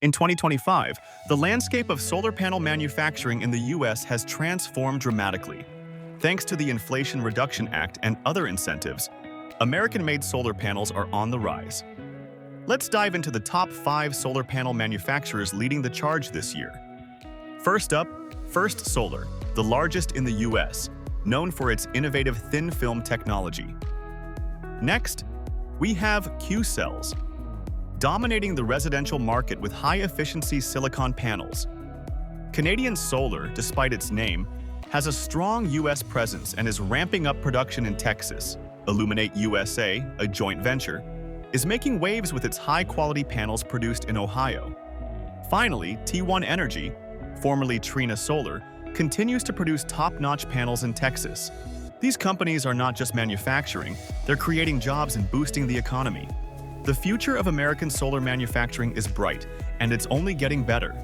In 2025, the landscape of solar panel manufacturing in the US has transformed dramatically. Thanks to the Inflation Reduction Act and other incentives, American-made solar panels are on the rise. Let's dive into the top 5 solar panel manufacturers leading the charge this year. First up, First Solar, the largest in the US, known for its innovative thin-film technology. Next, we have Q-Cells, dominating the residential market with high-efficiency silicon panels. Canadian Solar, despite its name, has a strong US presence and is ramping up production in Texas. Illuminate USA, a joint venture, is making waves with its high-quality panels produced in Ohio. Finally, T1 Energy, formerly Trina Solar, continues to produce top-notch panels in Texas. These companies are not just manufacturing, they're creating jobs and boosting the economy. The future of American solar manufacturing is bright, and it's only getting better.